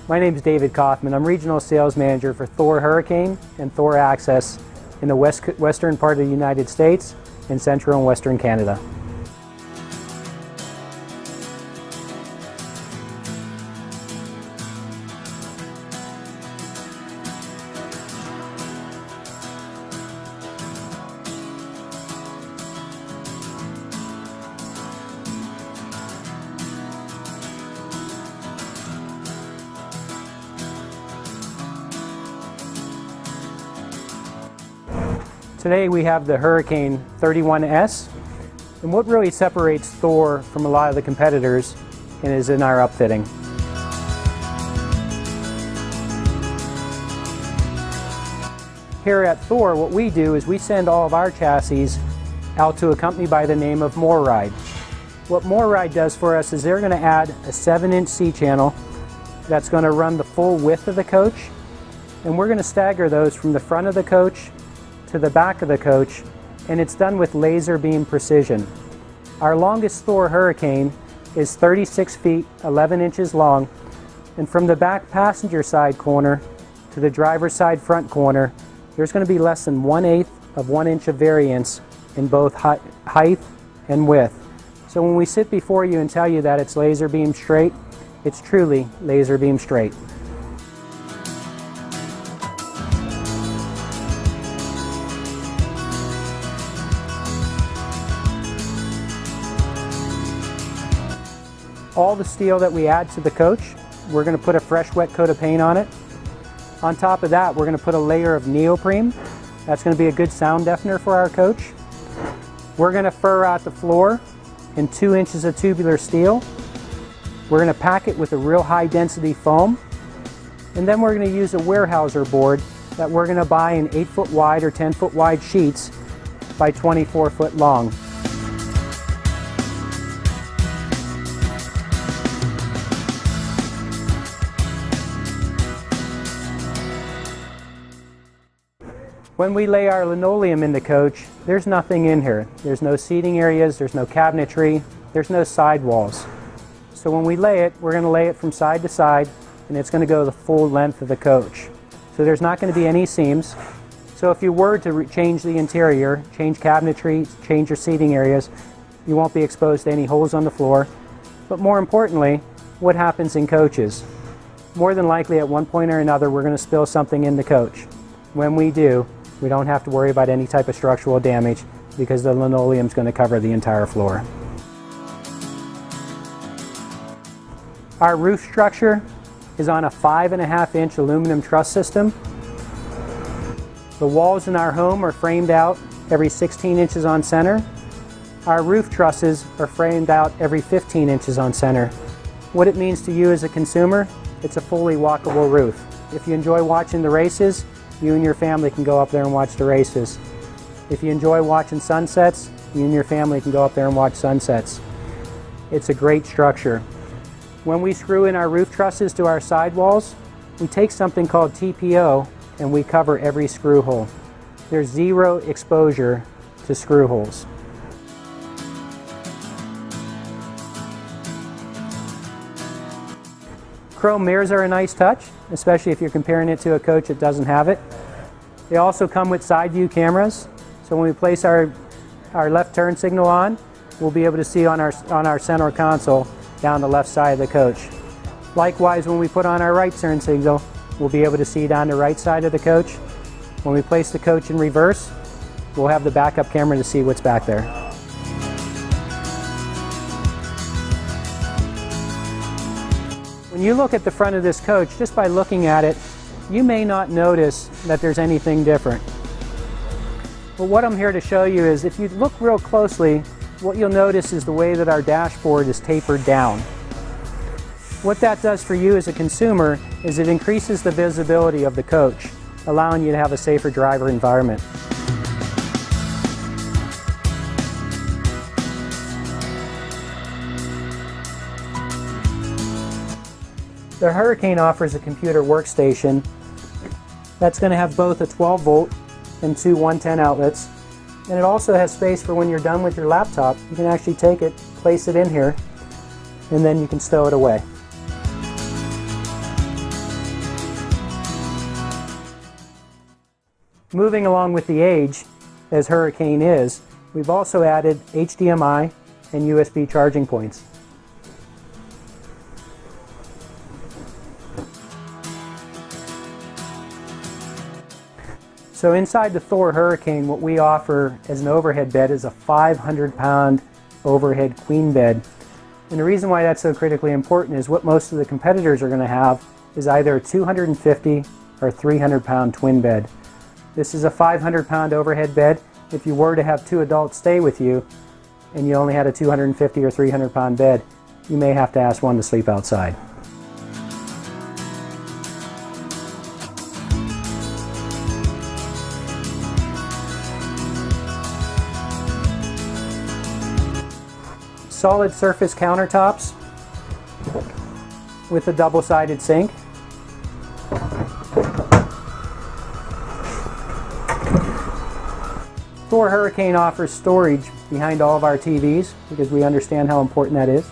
My name is David Kaufman. I'm Regional Sales Manager for Thor Hurricane and Thor Access in the western part of the United States and central and western Canada. Today we have the Hurricane 31S, and what really separates Thor from a lot of the competitors is in our upfitting. Here at Thor, what we do is we send all of our chassis out to a company by the name of MoreRide. What MoreRide does for us is they're going to add a 7-inch C-channel that's going to run the full width of the coach, and we're going to stagger those from the front of the coach to the back of the coach, and it's done with laser beam precision. Our longest Thor Hurricane is 36 feet 11 inches long, and from the back passenger side corner to the driver's side front corner, there's going to be less than 1/8 of 1 inch of variance in both height and width. So when we sit before you and tell you that it's laser beam straight, it's truly laser beam straight. All the steel that we add to the coach, we're going to put a fresh wet coat of paint on it. On top of that, we're going to put a layer of neoprene. That's going to be a good sound deafener for our coach. We're going to fur out the floor in 2 inches of tubular steel. We're going to pack it with a real high density foam. And then we're going to use a Weyerhaeuser board that we're going to buy in 8-foot wide or 10-foot wide sheets by 24-foot long. When we lay our linoleum in the coach, there's nothing in here. There's no seating areas, there's no cabinetry, there's no sidewalls. So when we lay it, we're going to lay it from side to side, and it's going to go the full length of the coach. So there's not going to be any seams. So if you were to change the interior, change cabinetry, change your seating areas, you won't be exposed to any holes on the floor. But more importantly, what happens in coaches? More than likely at one point or another, we're going to spill something in the coach. When we do, we don't have to worry about any type of structural damage because the linoleum is going to cover the entire floor. Our roof structure is on a 5.5-inch aluminum truss system. The walls in our home are framed out every 16 inches on center. Our roof trusses are framed out every 15 inches on center. What it means to you as a consumer, it's a fully walkable roof. If you enjoy watching the races, you and your family can go up there and watch the races. If you enjoy watching sunsets, you and your family can go up there and watch sunsets. It's a great structure. When we screw in our roof trusses to our sidewalls, we take something called TPO and we cover every screw hole. There's zero exposure to screw holes. Chrome mirrors are a nice touch, especially if you're comparing it to a coach that doesn't have it. They also come with side view cameras, so when we place our left turn signal on, we'll be able to see on our center console down the left side of the coach. Likewise, when we put on our right turn signal, we'll be able to see down the right side of the coach. When we place the coach in reverse, we'll have the backup camera to see what's back there. When you look at the front of this coach, just by looking at it, you may not notice that there's anything different. But what I'm here to show you is if you look real closely, what you'll notice is the way that our dashboard is tapered down. What that does for you as a consumer is it increases the visibility of the coach, allowing you to have a safer driver environment. The Hurricane offers a computer workstation that's going to have both a 12-volt and two 110 outlets. And it also has space for when you're done with your laptop, you can actually take it, place it in here, and then you can stow it away. Moving along with the age, as Hurricane is, we've also added HDMI and USB charging points. So inside the Thor Hurricane, what we offer as an overhead bed is a 500-pound overhead queen bed. And the reason why that's so critically important is what most of the competitors are going to have is either a 250 or 300-pound twin bed. This is a 500-pound overhead bed. If you were to have two adults stay with you and you only had a 250 or 300-pound bed, you may have to ask one to sleep outside. Solid surface countertops with a double-sided sink. Thor Hurricane offers storage behind all of our TVs because we understand how important that is.